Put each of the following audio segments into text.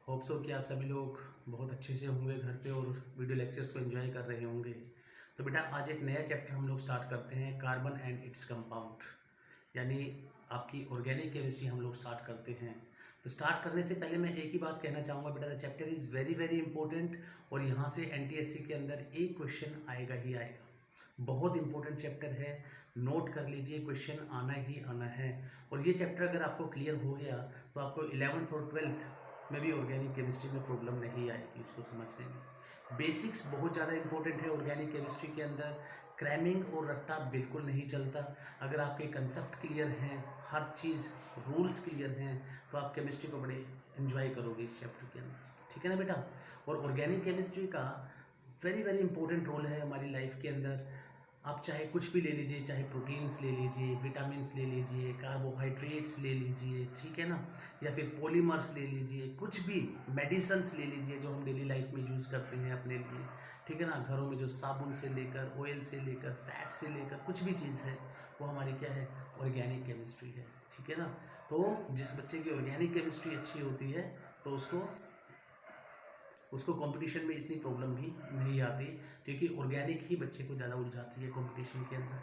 Hope so कि आप सभी लोग बहुत अच्छे से होंगे घर पे और वीडियो लेक्चर्स को एंजॉय कर रहे होंगे। तो बेटा आज एक नया चैप्टर हम लोग स्टार्ट करते हैं, कार्बन एंड इट्स कंपाउंड, यानी आपकी ऑर्गेनिक केमिस्ट्री हम लोग स्टार्ट करते हैं। तो स्टार्ट करने से पहले मैं एक ही बात कहना चाहूँगा बेटा, the chapter is very very important और यहाँ से एनटीएससी के अंदर एक क्वेश्चन आएगा ही आएगा। बहुत इंपॉर्टेंट चैप्टर है, नोट कर लीजिए, क्वेश्चन आना ही आना है। और ये चैप्टर अगर आपको क्लियर हो गया तो आपको 11th और 12th में भी ऑर्गेनिक केमिस्ट्री में प्रॉब्लम नहीं आएगी उसको समझने में। बेसिक्स बहुत ज़्यादा इंपॉर्टेंट है ऑर्गेनिक केमिस्ट्री के अंदर। क्रैमिंग और रट्टा बिल्कुल नहीं चलता। अगर आपके कंसेप्ट क्लियर हैं, हर चीज़ रूल्स क्लियर हैं, तो आप केमिस्ट्री को बड़े एंजॉय करोगे इस चैप्टर के अंदर, ठीक है ना बेटा। और ऑर्गेनिक केमिस्ट्री का वेरी वेरी इंपॉर्टेंट रोल है हमारी लाइफ के अंदर। आप चाहे कुछ भी ले लीजिए, चाहे प्रोटीन्स ले लीजिए, विटामिन्स ले लीजिए, कार्बोहाइड्रेट्स ले लीजिए, ठीक है ना, या फिर पॉलीमर्स ले लीजिए, कुछ भी मेडिसन्स ले लीजिए जो हम डेली लाइफ में यूज़ करते हैं अपने लिए, ठीक है ना। घरों में जो साबुन से लेकर, ऑयल से लेकर, फैट से लेकर कुछ भी चीज़ है वो हमारी क्या है, ऑर्गेनिक केमिस्ट्री है, ठीक है ना। तो जिस बच्चे की ऑर्गेनिक केमिस्ट्री अच्छी होती है तो उसको कंपटीशन में इतनी प्रॉब्लम भी नहीं आती, क्योंकि ऑर्गेनिक ही बच्चे को ज़्यादा उलझाती है कंपटीशन के अंदर।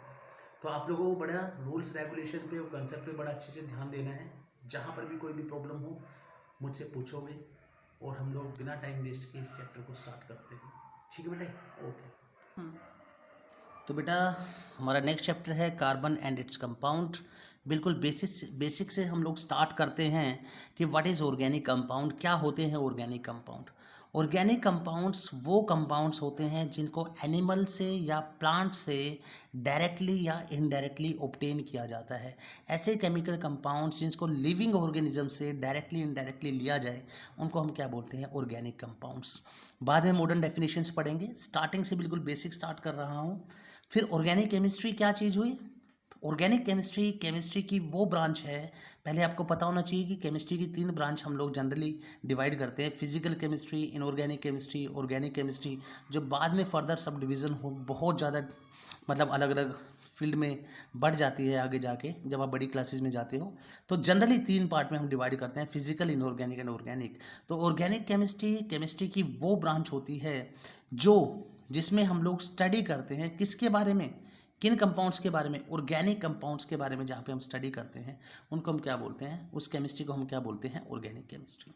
तो आप लोगों को बड़ा रूल्स रेगुलेशन पे और कंसेप्ट पे बड़ा अच्छे से ध्यान देना है। जहाँ पर भी कोई भी प्रॉब्लम हो मुझसे पूछोगे और हम लोग बिना टाइम वेस्ट किए इस चैप्टर को स्टार्ट करते हैं, ठीक है बेटा। ओके। तो बेटा हमारा नेक्स्ट चैप्टर है कार्बन एंड इट्स कंपाउंड। बिल्कुल बेसिक से हम लोग स्टार्ट करते हैं कि व्हाट इज़ ऑर्गेनिक कंपाउंड, क्या होते हैं ऑर्गेनिक कंपाउंड। ऑर्गेनिक कंपाउंड्स वो कंपाउंड्स होते हैं जिनको एनिमल से या प्लांट से डायरेक्टली या इनडायरेक्टली ऑब्टेन किया जाता है। ऐसे केमिकल कंपाउंड्स जिनको लिविंग ऑर्गेनिज्म से डायरेक्टली इनडायरेक्टली लिया जाए उनको हम क्या बोलते हैं, ऑर्गेनिक कंपाउंड्स। बाद में मॉडर्न डेफिनेशंस पढ़ेंगे, स्टार्टिंग से बिल्कुल बेसिक स्टार्ट कर रहा हूँ। फिर ऑर्गेनिक केमिस्ट्री क्या चीज़ हुई। ऑर्गेनिक केमिस्ट्री की वो ब्रांच है, पहले आपको पता होना चाहिए कि केमिस्ट्री की 3 ब्रांच हम लोग जनरली डिवाइड करते हैं, physical chemistry, inorganic chemistry, organic chemistry, जो बाद में फर्दर सब डिवीज़न हो बहुत ज़्यादा मतलब अलग अलग फील्ड में बढ़ जाती है आगे जाके जब आप बड़ी क्लासेस में जाते हो। तो जनरली 3 पार्ट में हम डिवाइड करते हैं, फिजिकल, इनऑर्गेनिक एंड ऑर्गेनिक। तो ऑर्गेनिक केमिस्ट्री की वो ब्रांच होती है जो जिसमें हम लोग स्टडी करते हैं किसके बारे में, किन कंपाउंड्स के बारे में, ऑर्गेनिक कंपाउंड्स के बारे में। जहाँ पे हम स्टडी करते हैं उनको हम क्या बोलते हैं, उस केमिस्ट्री को हम क्या बोलते हैं, ऑर्गेनिक केमिस्ट्री।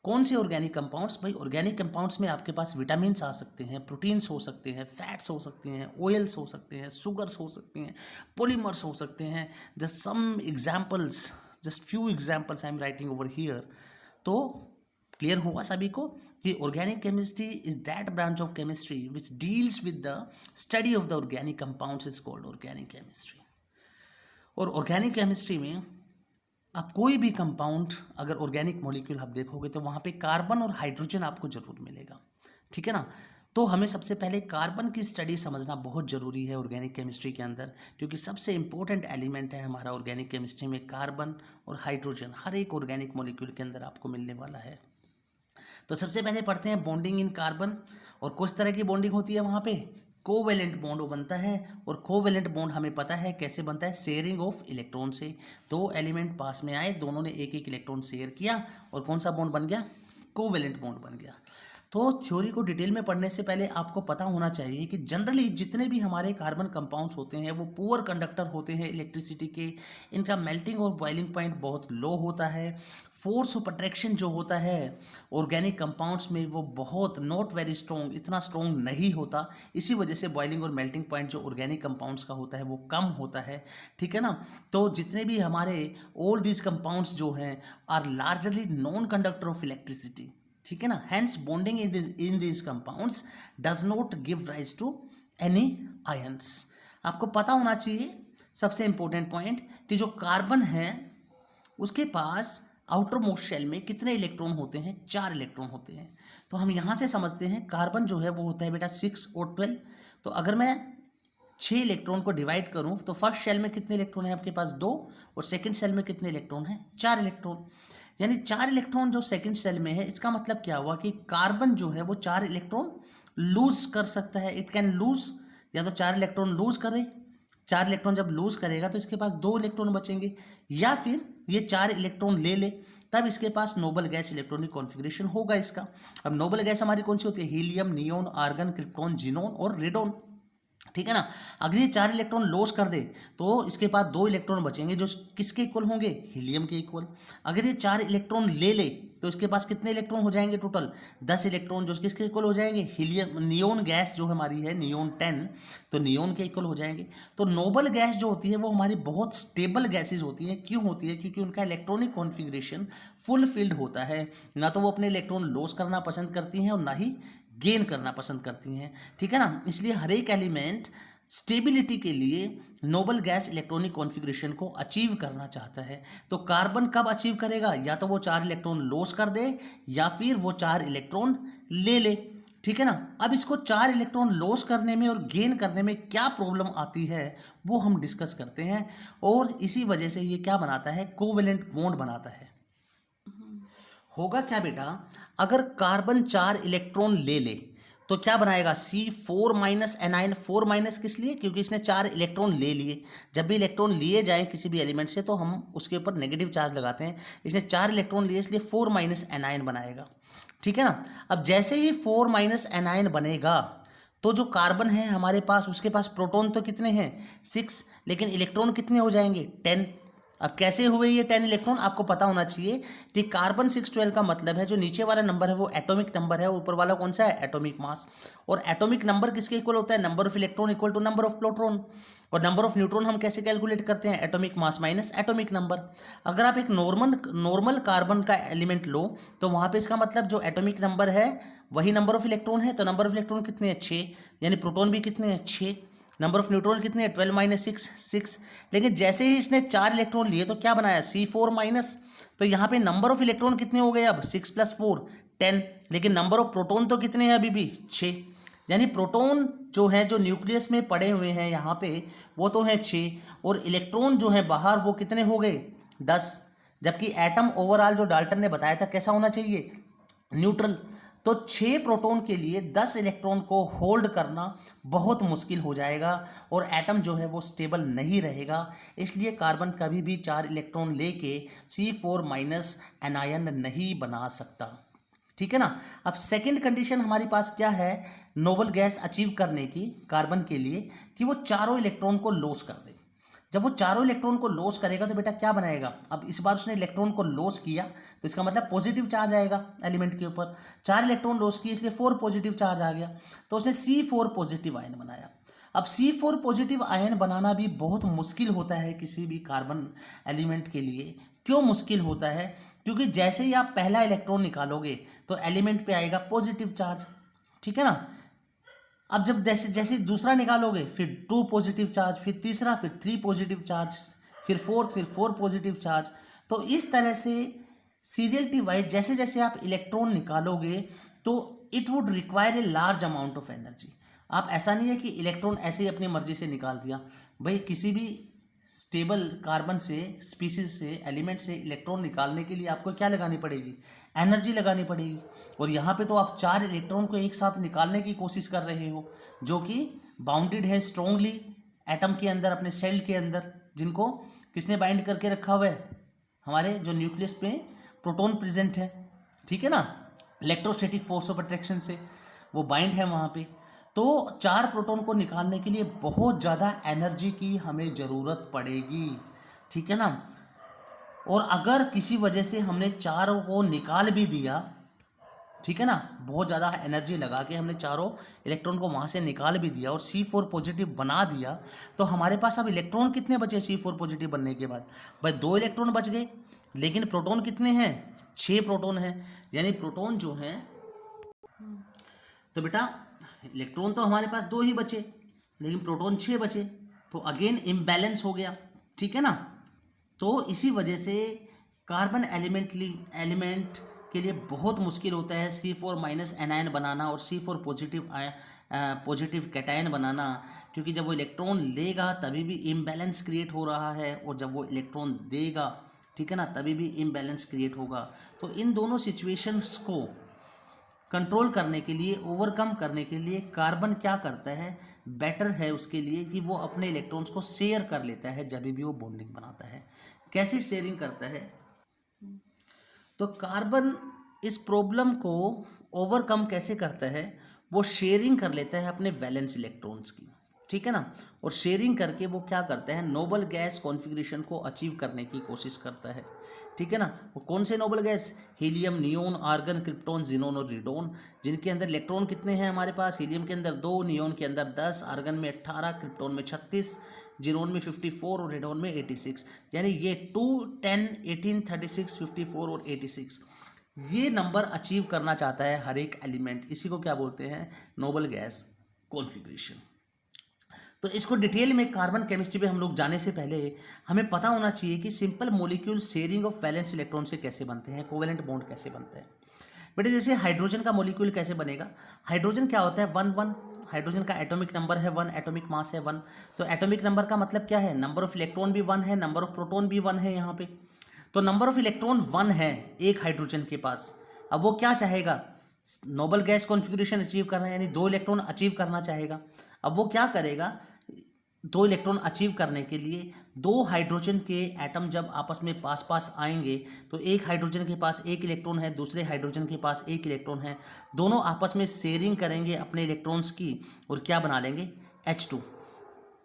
कौन से ऑर्गेनिक कंपाउंड्स, भाई ऑर्गेनिक कंपाउंड्स में आपके पास विटामिन्स आ सकते हैं, प्रोटीन्स हो सकते हैं, फैट्स हो सकते हैं, ऑयल्स हो सकते हैं, शुगर्स हो सकते हैं, पॉलीमर्स हो सकते हैं। Just some examples, just few examples I am writing over here. तो क्लियर हुआ सभी को कि organic chemistry is that branch of chemistry which deals with the study of the organic compounds is called organic chemistry. और organic chemistry में आप कोई भी कंपाउंड अगर ऑर्गेनिक मॉलिक्यूल आप देखोगे तो वहाँ पे कार्बन और हाइड्रोजन आपको जरूर मिलेगा, ठीक है ना। तो हमें सबसे पहले कार्बन की स्टडी समझना बहुत ज़रूरी है ऑर्गेनिक केमिस्ट्री के अंदर, क्योंकि सबसे इंपॉर्टेंट एलिमेंट है हमारा ऑर्गेनिक केमिस्ट्री में कार्बन और हाइड्रोजन। हर एक ऑर्गेनिक मॉलिक्यूल के अंदर आपको मिलने वाला है। तो सबसे पहले पढ़ते हैं बॉन्डिंग इन कार्बन। और कुछ तरह की बॉन्डिंग होती है वहाँ पे, कोवेलेंट बॉन्ड बनता है। और कोवेलेंट बॉन्ड हमें पता है कैसे बनता है, शेयरिंग ऑफ इलेक्ट्रॉन से। 2 एलिमेंट पास में आए, दोनों ने एक एक इलेक्ट्रॉन शेयर किया और कौन सा बॉन्ड बन गया, कोवेलेंट बॉन्ड बन गया। तो थ्योरी को डिटेल में पढ़ने से पहले आपको पता होना चाहिए कि जनरली जितने भी हमारे कार्बन कंपाउंड्स होते हैं वो पुअर कंडक्टर होते हैं इलेक्ट्रिसिटी के। इनका मेल्टिंग और बॉइलिंग पॉइंट बहुत लो होता है। फोर्स ऑफ अट्रैक्शन जो होता है ऑर्गेनिक कंपाउंड्स में वो बहुत नॉट वेरी स्ट्रॉन्ग, इतना स्ट्रॉन्ग नहीं होता। इसी वजह से बॉइलिंग और मेल्टिंग पॉइंट जो ऑर्गेनिक कंपाउंड्स का होता है वो कम होता है, ठीक है ना। तो जितने भी हमारे ऑल दीज कंपाउंड्स जो हैं are largely non conductor of electricity, ठीक है ना। Hence bonding in this compounds does not give rise to any ions. आपको पता होना चाहिए सबसे इंपॉर्टेंट पॉइंट कि जो कार्बन है उसके पास आउटर मोस्ट शेल में कितने इलेक्ट्रॉन होते हैं, 4 इलेक्ट्रॉन होते हैं। तो हम यहाँ से समझते हैं कार्बन जो है वो होता है बेटा 6 और 12। तो अगर मैं 6 इलेक्ट्रॉन को डिवाइड करूँ तो फर्स्ट शेल में कितने इलेक्ट्रॉन है आपके पास, 2। और सेकंड शेल में कितने इलेक्ट्रॉन है, 4 इलेक्ट्रॉन। यानी 4 इलेक्ट्रॉन जो सेकंड सेल में है, इसका मतलब क्या हुआ कि कार्बन जो है वो 4 इलेक्ट्रॉन लूज कर सकता है। इट कैन लूज, या तो 4 इलेक्ट्रॉन लूज करे, 4 इलेक्ट्रॉन जब लूज करेगा तो इसके पास 2 इलेक्ट्रॉन बचेंगे, या फिर ये 4 इलेक्ट्रॉन ले ले तब इसके पास नोबल गैस इलेक्ट्रॉनिक कॉन्फ़िगरेशन होगा इसका। अब नोबल गैस हमारी कौन सी होती है? Helium, neon, argon, krypton, xenon और रेडोन, ठीक है ना। अगर ये 4 इलेक्ट्रॉन लॉस कर दे तो इसके पास 2 इलेक्ट्रॉन बचेंगे जो किसके इक्वल होंगे? हीलियम के इक्वल। अगर ये 4 इलेक्ट्रॉन ले ले तो इसके पास कितने इलेक्ट्रॉन हो जाएंगे? टोटल 10 इलेक्ट्रॉन जो किसके इक्वल हो जाएंगे? हीलियम, नियोन गैस जो हमारी है नियोन 10, तो नियोन के इक्वल हो जाएंगे। तो नोबल गैस जो होती है वो हमारी बहुत स्टेबल गैसेज होती हैं। क्यों होती है? क्योंकि उनका इलेक्ट्रॉनिक कॉन्फ़िगरेशन फुलफिल्ड होता है, ना तो वो अपने इलेक्ट्रॉन लॉस करना पसंद करती हैं और ना ही गेन करना पसंद करती हैं, ठीक है ना। इसलिए हर एक एलिमेंट स्टेबिलिटी के लिए नोबल गैस इलेक्ट्रॉनिक कॉन्फ़िगरेशन को अचीव करना चाहता है। तो कार्बन कब अचीव करेगा? या तो वो 4 इलेक्ट्रॉन लॉस कर दे या फिर वो 4 इलेक्ट्रॉन ले ले, ठीक है ना। अब इसको 4 इलेक्ट्रॉन लॉस करने में और गेन करने में क्या प्रॉब्लम आती है वो हम डिस्कस करते हैं, और इसी वजह से ये क्या बनाता है? कोवेलेंट बॉन्ड बनाता है। होगा क्या बेटा, अगर कार्बन 4 इलेक्ट्रॉन ले ले तो क्या बनाएगा? C4 minus A9. 4 माइनस किस लिए? क्योंकि इसने 4 इलेक्ट्रॉन ले लिए। जब भी इलेक्ट्रॉन लिए जाएं किसी भी एलिमेंट से तो हम उसके ऊपर नेगेटिव चार्ज लगाते हैं। इसने 4 इलेक्ट्रॉन लिए इसलिए 4 माइनस एनाइन बनाएगा, ठीक है ना। अब जैसे ही 4 माइनस एनाइन बनेगा तो जो कार्बन है हमारे पास उसके पास प्रोटॉन तो कितने हैं? 6, लेकिन इलेक्ट्रॉन कितने हो जाएंगे? 10। अब कैसे हुए ये 10 इलेक्ट्रॉन? आपको पता होना चाहिए कि कार्बन 612 का मतलब है जो नीचे वाला नंबर है वो एटॉमिक नंबर है, ऊपर वाला कौन सा है? Atomic mass. और एटॉमिक नंबर किसके इक्वल होता है? Number of electron equal to number of proton. और नंबर ऑफ न्यूट्रॉन हम कैसे कैलकुलेट करते हैं? Atomic mass minus atomic number. अगर आप एक नॉर्मल कार्बन का एलिमेंट लो तो वहाँ पे इसका मतलब जो एटॉमिक नंबर है वही नंबर ऑफ इलेक्ट्रॉन है, तो नंबर ऑफ इलेक्ट्रॉन कितने हैं? 6, यानी प्रोटॉन भी कितने हैं? 6। नंबर ऑफ न्यूट्रॉन कितने हैं? 12 माइनस 6, 6। लेकिन जैसे ही इसने 4 इलेक्ट्रॉन लिए तो क्या बनाया? C4 minus. तो यहाँ पे नंबर ऑफ इलेक्ट्रॉन कितने हो गए अब? 6 + 4 10, लेकिन नंबर ऑफ प्रोटॉन तो कितने हैं अभी भी? 6। यानी प्रोटॉन जो है जो न्यूक्लियस में पड़े हुए हैं यहाँ पे वो तो हैं 6, और इलेक्ट्रॉन जो है बाहर वो कितने हो गए? 10। जबकि एटम ओवरऑल जो डाल्टन ने बताया था कैसा होना चाहिए? न्यूट्रल। तो 6 प्रोटॉन के लिए 10 इलेक्ट्रॉन को होल्ड करना बहुत मुश्किल हो जाएगा और एटम जो है वो स्टेबल नहीं रहेगा। इसलिए कार्बन कभी भी 4 इलेक्ट्रॉन लेके C4 माइनस एनायन नहीं बना सकता, ठीक है ना। अब सेकंड कंडीशन हमारे पास क्या है नोबल गैस अचीव करने की कार्बन के लिए? कि वो चारों इलेक्ट्रॉन को लॉस कर दे। जब वो चारों इलेक्ट्रॉन को लॉस करेगा तो बेटा क्या बनाएगा? अब इस बार उसने इलेक्ट्रॉन को लॉस किया तो इसका मतलब पॉजिटिव चार्ज आएगा एलिमेंट के ऊपर। 4 इलेक्ट्रॉन लॉस किए इसलिए 4 पॉजिटिव चार्ज आ गया, तो उसने C4 पॉजिटिव आयन बनाया। अब C4 पॉजिटिव आयन बनाना भी बहुत मुश्किल होता है किसी भी कार्बन एलिमेंट के लिए। क्यों मुश्किल होता है? क्योंकि जैसे ही आप पहला इलेक्ट्रॉन निकालोगे तो एलिमेंट पे आएगा पॉजिटिव चार्ज, ठीक है ना। अब जब जैसे जैसे दूसरा निकालोगे फिर 2 पॉजिटिव चार्ज, फिर तीसरा, फिर 3 पॉजिटिव चार्ज, फिर फोर्थ, फिर 4 पॉजिटिव चार्ज। तो इस तरह से सीरियलिटी वाइज जैसे जैसे आप इलेक्ट्रॉन निकालोगे तो it would require a large amount of energy. आप ऐसा नहीं है कि इलेक्ट्रॉन ऐसे ही अपनी मर्जी से निकाल दिया। भाई किसी भी स्टेबल कार्बन से स्पीसीज से एलिमेंट से इलेक्ट्रॉन निकालने के लिए आपको क्या लगानी पड़ेगी? एनर्जी लगानी पड़ेगी। और यहाँ पे तो आप 4 इलेक्ट्रॉन को एक साथ निकालने की कोशिश कर रहे हो जो कि बाउंडेड है स्ट्रोंगली एटम के अंदर, अपने सेल के अंदर, जिनको किसने बाइंड करके रखा हुआ है? हमारे जो न्यूक्लियस पे प्रोटॉन प्रेजेंट है, ठीक है ना, इलेक्ट्रोस्टैटिक फोर्स ऑफ अट्रैक्शन से वो बाइंड है वहाँ पे। तो 4 प्रोटॉन को निकालने के लिए बहुत ज़्यादा एनर्जी की हमें ज़रूरत पड़ेगी, ठीक है ना। और अगर किसी वजह से हमने 4 को निकाल भी दिया, ठीक है ना, बहुत ज़्यादा एनर्जी लगा के हमने चारों इलेक्ट्रॉन को वहाँ से निकाल भी दिया और C4 पॉजिटिव बना दिया, तो हमारे पास अब इलेक्ट्रॉन कितने बचे C4 पॉजिटिव बनने के बाद? भाई 2 इलेक्ट्रॉन बच गए, लेकिन प्रोटॉन कितने हैं? 6 प्रोटॉन हैं। यानी प्रोटॉन जो हैं, तो बेटा इलेक्ट्रॉन तो हमारे पास 2 ही बचे लेकिन प्रोटॉन 6 बचे, तो अगेन इम्बैलेंस हो गया, ठीक है ना। तो इसी वजह से कार्बन एलिमेंट के लिए बहुत मुश्किल होता है C4 माइनस एनायन बनाना और C4 पॉजिटिव कैटायन बनाना, क्योंकि जब वो इलेक्ट्रॉन लेगा तभी भी इम्बैलेंस क्रिएट हो रहा है और जब वो इलेक्ट्रॉन देगा, ठीक है ना, तभी भी इम्बैलेंस क्रिएट होगा। तो इन दोनों सिचुएशंस को कंट्रोल करने के लिए, ओवरकम करने के लिए कार्बन क्या करता है, बेटर है उसके लिए कि वो अपने इलेक्ट्रॉन्स को शेयर कर लेता है जब भी वो बॉन्डिंग बनाता है। कैसे शेयरिंग करता है? तो कार्बन इस प्रॉब्लम को ओवरकम कैसे करता है, वो शेयरिंग कर लेता है अपने वैलेंस इलेक्ट्रॉन्स की, ठीक है ना। और शेयरिंग करके वो क्या करता है, नोबल गैस कॉन्फ़िगरेशन को अचीव करने की कोशिश करता है, ठीक है ना। वो कौन से noble gas? Helium, neon, argon, krypton, xenon और रेडोन, जिनके अंदर इलेक्ट्रॉन कितने हैं हमारे पास? हीलियम के अंदर 2, नियोन के अंदर 10, आर्गन में 18, क्रिप्टॉन में 36, जिनोन में 54 और रेडोन में 86। यानी ये 2, 10, 18, 36, 54 और 86 ये नंबर अचीव करना चाहता है हर एक एलिमेंट। इसी को क्या बोलते हैं? Noble gas configuration. तो इसको डिटेल में कार्बन केमिस्ट्री पे हम लोग जाने से पहले हमें पता होना चाहिए कि simple molecule sharing of valence electron से कैसे बनते हैं, कोवेलेंट बॉन्ड कैसे बनते हैं। बेटे जैसे हाइड्रोजन का मॉलिक्यूल कैसे बनेगा? हाइड्रोजन क्या होता है? 1 1। हाइड्रोजन का एटॉमिक नंबर है 1, एटॉमिक मास है 1। तो एटॉमिक नंबर का मतलब क्या है? नंबर ऑफ इलेक्ट्रॉन भी 1 है, नंबर ऑफ प्रोटॉन भी 1 है यहाँ पे। तो नंबर ऑफ इलेक्ट्रॉन 1 है एक हाइड्रोजन के पास। अब वो क्या चाहेगा? नोबल गैस कॉन्फ़िगरेशन अचीव करना है, यानी 2 इलेक्ट्रॉन अचीव करना चाहेगा। अब वो क्या करेगा? 2 इलेक्ट्रॉन अचीव करने के लिए 2 हाइड्रोजन के एटम जब आपस में पास पास आएंगे तो एक हाइड्रोजन के पास 1 इलेक्ट्रॉन है, दूसरे हाइड्रोजन के पास 1 इलेक्ट्रॉन है, दोनों आपस में शेयरिंग करेंगे अपने इलेक्ट्रॉन्स की और क्या बना लेंगे? H2,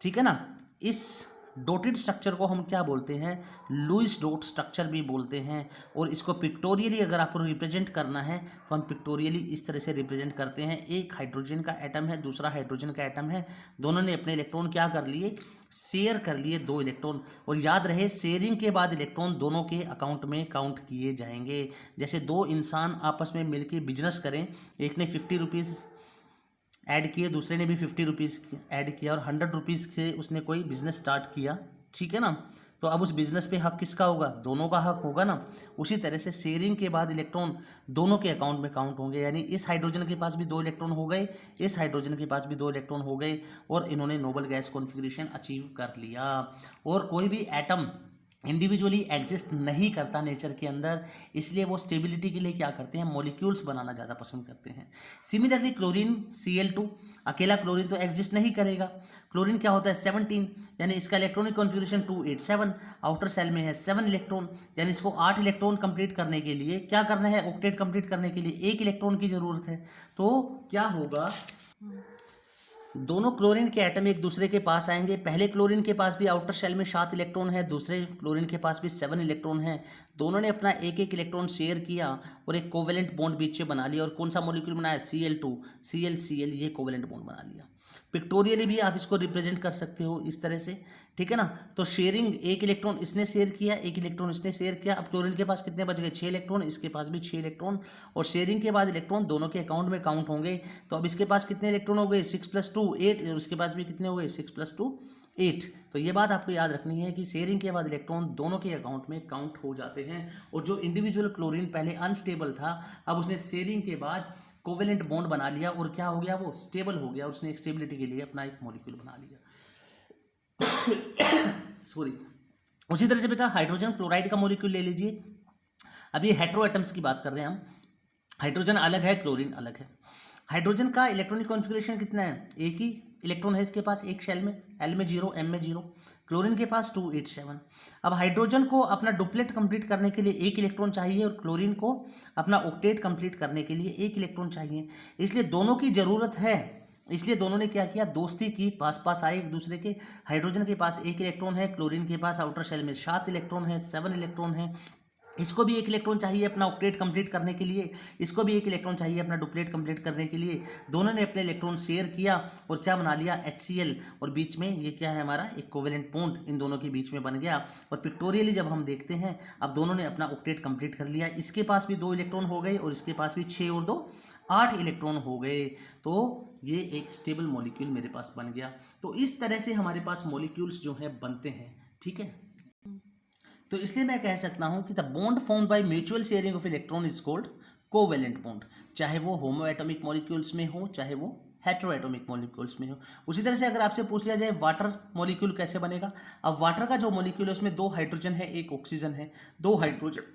ठीक है ना। इस डॉटेड स्ट्रक्चर को हम क्या बोलते हैं? लुईस डॉट स्ट्रक्चर भी बोलते हैं। और इसको पिक्टोरियली अगर आपको रिप्रेजेंट करना है तो हम पिक्टोरियली इस तरह से रिप्रेजेंट करते हैं। एक हाइड्रोजन का एटम है, दूसरा हाइड्रोजन का एटम है, दोनों ने अपने इलेक्ट्रॉन क्या कर लिए? शेयर कर लिए 2 इलेक्ट्रॉन। और याद रहे शेयरिंग के बाद इलेक्ट्रॉन दोनों के अकाउंट में काउंट किए जाएंगे। जैसे 2 इंसान आपस में मिलकर बिजनेस करें, एक ने 50 रुपीज़ ऐड किए, दूसरे ने भी 50 रुपीज़ ऐड किया और 100 रुपीज़ से उसने कोई बिजनेस स्टार्ट किया, ठीक है ना। तो अब उस बिजनेस पे हक किसका होगा? दोनों का हक होगा ना। उसी तरह से शेयरिंग के बाद इलेक्ट्रॉन दोनों के अकाउंट में काउंट होंगे। यानी इस हाइड्रोजन के पास भी 2 इलेक्ट्रॉन हो गए, इस हाइड्रोजन के पास भी 2 इलेक्ट्रॉन हो गए और इन्होंने नोबल गैस कॉन्फ़िगरेशन अचीव कर लिया। और कोई भी एटम इंडिविजुअली एग्जिस्ट नहीं करता नेचर के अंदर, इसलिए वो स्टेबिलिटी के लिए क्या करते हैं? मॉलिक्यूल्स बनाना ज़्यादा पसंद करते हैं। सिमिलरली क्लोरीन Cl2, अकेला क्लोरीन तो एग्जिस्ट नहीं करेगा। क्लोरीन क्या होता है? 17, यानी इसका इलेक्ट्रॉनिक कॉन्फ़िगरेशन 287, आउटर सेल में है 7 इलेक्ट्रॉन, यानी इसको 8 इलेक्ट्रॉन कंप्लीट करने के लिए क्या करना है? ऑक्टेट कंप्लीट करने के लिए 1 इलेक्ट्रॉन की ज़रूरत है। तो क्या होगा? दोनों क्लोरीन के एटम एक दूसरे के पास आएंगे। पहले क्लोरीन के पास भी आउटर शेल में 7 इलेक्ट्रॉन है, दूसरे क्लोरीन के पास भी 7 इलेक्ट्रॉन है। दोनों ने अपना एक एक इलेक्ट्रॉन शेयर किया और एक कोवेलेंट बॉन्ड बीच में बना लिया। और कौन सा मॉलिक्यूल बनाया? Cl2, Cl ये कोवेलेंट बॉन्ड बना लिया। पिक्टोरियली भी आप इसको रिप्रेजेंट कर सकते हो इस तरह से, ठीक है ना। तो शेयरिंग, एक इलेक्ट्रॉन इसने शेयर किया, एक इलेक्ट्रॉन इसने शेयर किया। अब क्लोरीन के पास कितने बच गए? 6 इलेक्ट्रॉन, इसके पास भी 6 इलेक्ट्रॉन। और शेयरिंग के बाद इलेक्ट्रॉन दोनों के अकाउंट में काउंट होंगे। तो अब इसके पास कितने इलेक्ट्रॉन हो गए? 6 + 2 8, और इसके पास भी कितने हो गए? 6 + 2 8। तो ये बात आपको याद रखनी है कि शेयरिंग के बाद इलेक्ट्रॉन दोनों के अकाउंट में काउंट हो जाते हैं। और जो इंडिविजुअल क्लोरीन पहले अनस्टेबल था, अब उसने शेयरिंग के बाद कोवेलेंट बॉन्ड बना लिया और क्या हो गया? वो स्टेबल हो गया। उसने एक स्टेबिलिटी के लिए अपना एक मॉलिक्यूल बना लिया। सॉरी। उसी तरह से बेटा हाइड्रोजन क्लोराइड का मॉलिक्यूल ले लीजिए। अब ये हेटेरो एटम्स की बात कर रहे हैं हम। हाइड्रोजन अलग है, क्लोरीन अलग है। हाइड्रोजन का इलेक्ट्रॉनिक कॉन्फ़िगरेशन कितना है? एक ही इलेक्ट्रॉन है इसके पास एक शेल में, L में 0, M में 0। क्लोरीन के पास 287। अब हाइड्रोजन को अपना डुप्लेट कंप्लीट करने के लिए 1 इलेक्ट्रॉन चाहिए और क्लोरीन को अपना ऑक्टेट कंप्लीट करने के लिए 1 इलेक्ट्रॉन चाहिए। इसलिए दोनों की ज़रूरत है, इसलिए दोनों ने क्या किया? दोस्ती की, पास पास आए एक दूसरे के। हाइड्रोजन के पास 1 इलेक्ट्रॉन है, क्लोरीन के पास आउटर शेल में 7 इलेक्ट्रॉन है, 7 इलेक्ट्रॉन है। इसको भी 1 इलेक्ट्रॉन चाहिए अपना ऑक्टेट कंप्लीट करने के लिए, इसको भी 1 इलेक्ट्रॉन चाहिए अपना डुप्लेट कंप्लीट करने के लिए। दोनों ने अपने इलेक्ट्रॉन शेयर किया और क्या बना लिया? HCl। और बीच में ये क्या है हमारा? एक कोवेलेंट बॉन्ड इन दोनों के बीच में बन गया। और पिक्टोरियली जब हम देखते हैं, अब दोनों ने अपना ऑक्टेट कंप्लीट कर लिया। इसके पास भी 2 इलेक्ट्रॉन हो गए और इसके पास भी 6 और 2 8 इलेक्ट्रॉन हो गए। तो ये एक स्टेबल मॉलिक्यूल मेरे पास बन गया। तो इस तरह से हमारे पास मॉलिक्यूल्स जो है बनते हैं, ठीक है। तो इसलिए मैं कह सकता हूं कि the bond formed by mutual sharing of electron is called covalent bond, चाहे वो होमो एटॉमिक मॉलिक्यूल्स में हो, चाहे वो हेटेरो एटॉमिक मॉलिक्यूल्स में हो। उसी तरह से अगर आपसे पूछ लिया जाए वाटर मॉलिक्यूल कैसे बनेगा, अब वाटर का जो मॉलिक्यूल है उसमें 2 हाइड्रोजन है, 1 ऑक्सीजन है। 2 हाइड्रोजन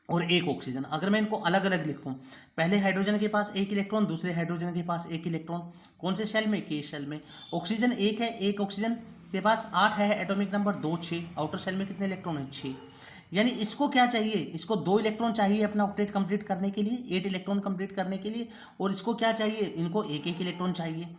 और एक ऑक्सीजन। अगर मैं इनको अलग अलग लिखूं, पहले हाइड्रोजन के पास एक इलेक्ट्रॉन, दूसरे हाइड्रोजन के पास एक इलेक्ट्रॉन, कौन से शेल में, के शेल में। ऑक्सीजन एक है, एक ऑक्सीजन के पास 8 है एटॉमिक नंबर, 2 6, आउटर शेल में कितने इलेक्ट्रॉन है, 6। यानी इसको क्या चाहिए, इसको 2 इलेक्ट्रॉन चाहिए अपना ऑक्टेट कंप्लीट करने के लिए, 8 इलेक्ट्रॉन कंप्लीट करने के लिए, और इसको क्या चाहिए, इनको एक एक इलेक्ट्रॉन चाहिए।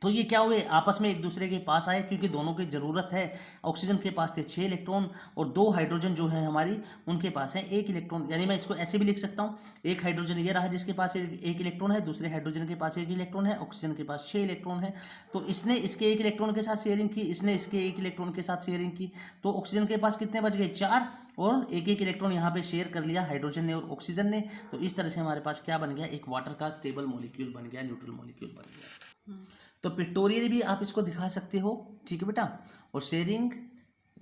तो ये क्या हुए, आपस में एक दूसरे के पास आए, क्योंकि दोनों की ज़रूरत है। ऑक्सीजन के पास थे 6 इलेक्ट्रॉन और 2 हाइड्रोजन जो है हमारी, उनके पास है 1 इलेक्ट्रॉन। यानी मैं इसको ऐसे भी लिख सकता हूँ, एक हाइड्रोजन ये रहा जिसके पास 1 इलेक्ट्रॉन है, दूसरे हाइड्रोजन के पास 1 इलेक्ट्रॉन है, ऑक्सीजन के पास 6 इलेक्ट्रॉन है। तो इसने इसके 1 इलेक्ट्रॉन के साथ शेयरिंग की, इसने इसके 1 इलेक्ट्रॉन के साथ शेयरिंग की, तो ऑक्सीजन के पास कितने बच गए, 4, और एक एक इलेक्ट्रॉन यहाँ पे शेयर कर लिया हाइड्रोजन ने और ऑक्सीजन ने। तो इस तरह से हमारे पास क्या बन गया, एक वाटर का स्टेबल मॉलिक्यूल बन गया, न्यूट्रल मॉलिक्यूल बन गया। तो पिक्टोरियल भी आप इसको दिखा सकते हो, ठीक है बेटा। और शेयरिंग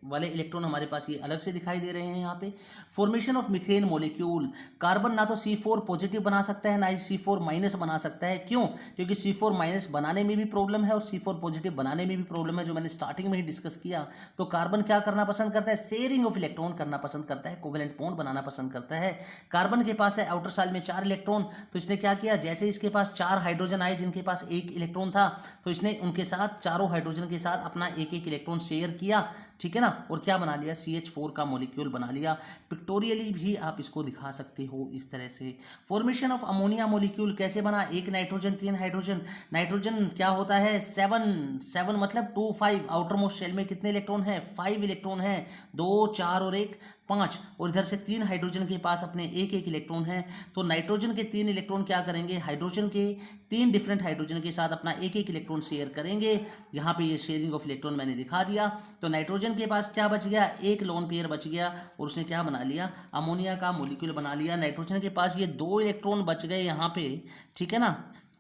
वाले इलेक्ट्रॉन हमारे पास ये अलग से दिखाई दे रहे हैं यहाँ पे। Formation of methane molecule, carbon ना तो C4 पॉजिटिव बना सकता है ना ही C4 माइनस बना सकता है। क्यों, क्योंकि C4 माइनस बनाने में भी प्रॉब्लम है और C4 पॉजिटिव बनाने में भी प्रॉब्लम है, जो मैंने स्टार्टिंग में ही डिस्कस किया। तो कार्बन क्या करना पसंद करता है, शेयरिंग ऑफ इलेक्ट्रॉन करना पसंद करता है, कोवेलेंट बॉन्ड बनाना पसंद करता है। कार्बन के पास है आउटर शेल में 4 इलेक्ट्रॉन, तो इसने क्या किया, जैसे इसके पास 4 हाइड्रोजन आए जिनके पास 1 इलेक्ट्रॉन था, तो इसने उनके साथ चारों हाइड्रोजन के साथ अपना एक एक इलेक्ट्रॉन शेयर किया, ठीक है ना, और क्या बना लिया, CH4 का मॉलिक्यूल बना लिया। पिक्टोरियली भी आप इसको दिखा सकते हो इस तरह से। फॉर्मेशन ऑफ अमोनिया मॉलिक्यूल कैसे बना, 1 नाइट्रोजन 3 हाइड्रोजन। नाइट्रोजन क्या होता है, 7 मतलब 2 5, आउटर मोस्ट शेल में कितने इलेक्ट्रॉन है, 5 इलेक्ट्रॉन है, 2 4 और 1 5, और इधर से 3 हाइड्रोजन के पास अपने एक एक इलेक्ट्रॉन है। तो नाइट्रोजन के 3 इलेक्ट्रॉन क्या करेंगे, हाइड्रोजन के 3 डिफरेंट हाइड्रोजन के साथ अपना एक एक इलेक्ट्रॉन शेयर करेंगे। यहाँ पे ये शेयरिंग ऑफ इलेक्ट्रॉन मैंने दिखा दिया। तो नाइट्रोजन के पास क्या बच गया, एक लोन पेयर बच गया, और उसने क्या बना लिया, अमोनिया का मॉलिक्यूल बना लिया। नाइट्रोजन के पास ये 2 इलेक्ट्रॉन बच गए यहाँ पे, ठीक है ना,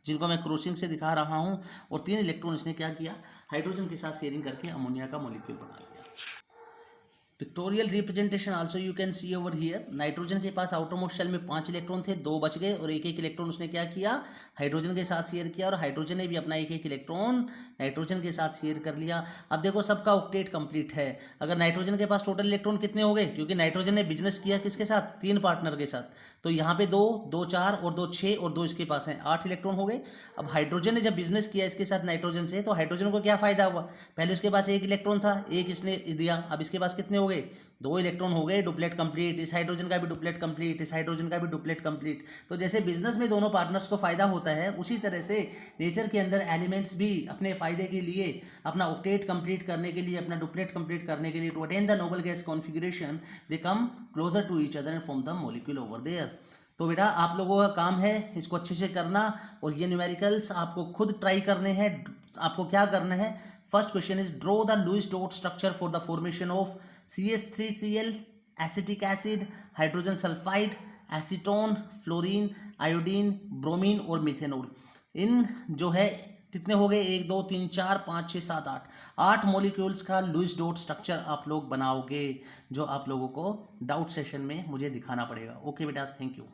जिनको मैं क्रॉसिंग से दिखा रहा हूँ, और 3 इलेक्ट्रॉन इसने क्या किया, हाइड्रोजन के साथ शेयरिंग करके अमोनिया का मॉलिक्यूल बना लिया। Pictorial representation also you can see over here. Nitrogen के पास आउटर मोस्ट शेल में 5 इलेक्ट्रॉन थे, 2 बच गए, और एक एक इलेक्ट्रॉन उसने क्या किया, हाइड्रोजन के साथ शेयर किया, और हाइड्रोजन ने भी अपना एक एक इलेक्ट्रॉन नाइट्रोजन के साथ शेयर कर लिया। अब देखो सबका ऑक्टेट कंप्लीट है। अगर नाइट्रोजन के पास टोटल इलेक्ट्रॉन कितने हो गए, क्योंकि नाइट्रोजन ने बिजनेस किया किसके साथ, 3 पार्टनर के साथ, तो यहाँ पे 2 2 4 और 2 6 और 2 इसके पास हैं, 8 इलेक्ट्रॉन हो गए। अब हाइड्रोजन ने जब बिजनेस किया इसके साथ नाइट्रोजन से, तो हाइड्रोजन को क्या फायदा हुआ, पहले उसके पास 1 इलेक्ट्रॉन था, 1 इसने दिया, अब इसके पास कितने हो गए, 2 इलेक्ट्रॉन हो गए, डुप्लेट कंप्लीट, इस हाइड्रोजन का भी डुप्लेट कंप्लीट, इस हाइड्रोजन का भी डुप्लेट कंप्लीट। तो जैसे बिजनेस में दोनों पार्टनर्स को फायदा होता है, उसी तरह से नेचर के अंदर एलिमेंट्स भी अपने फायदे के लिए, अपना ऑक्टेट कंप्लीट करने के लिए, अपना डुप्लेट कंप्लीट करने के लिए, to attain the noble gas configuration, they come closer to each other and form the molecule over there. तो बेटा आप लोगों का काम है इसको अच्छे से करना, और ये न्यूमेरिकल्स आपको खुद ट्राई करने हैं। आपको क्या करना है, first question is draw the Lewis dot structure for the formation of CH3Cl, acetic acid, hydrogen sulphide, acetone, fluorine, iodine, bromine और मिथेनॉल। इन जो है कितने हो गए, 1 2 3 4 5 6 7 8 मॉलिक्यूल्स का लुईस डॉट स्ट्रक्चर आप लोग बनाओगे, जो आप लोगों को डाउट सेशन में मुझे दिखाना पड़ेगा। ओके बेटा, थैंक यू।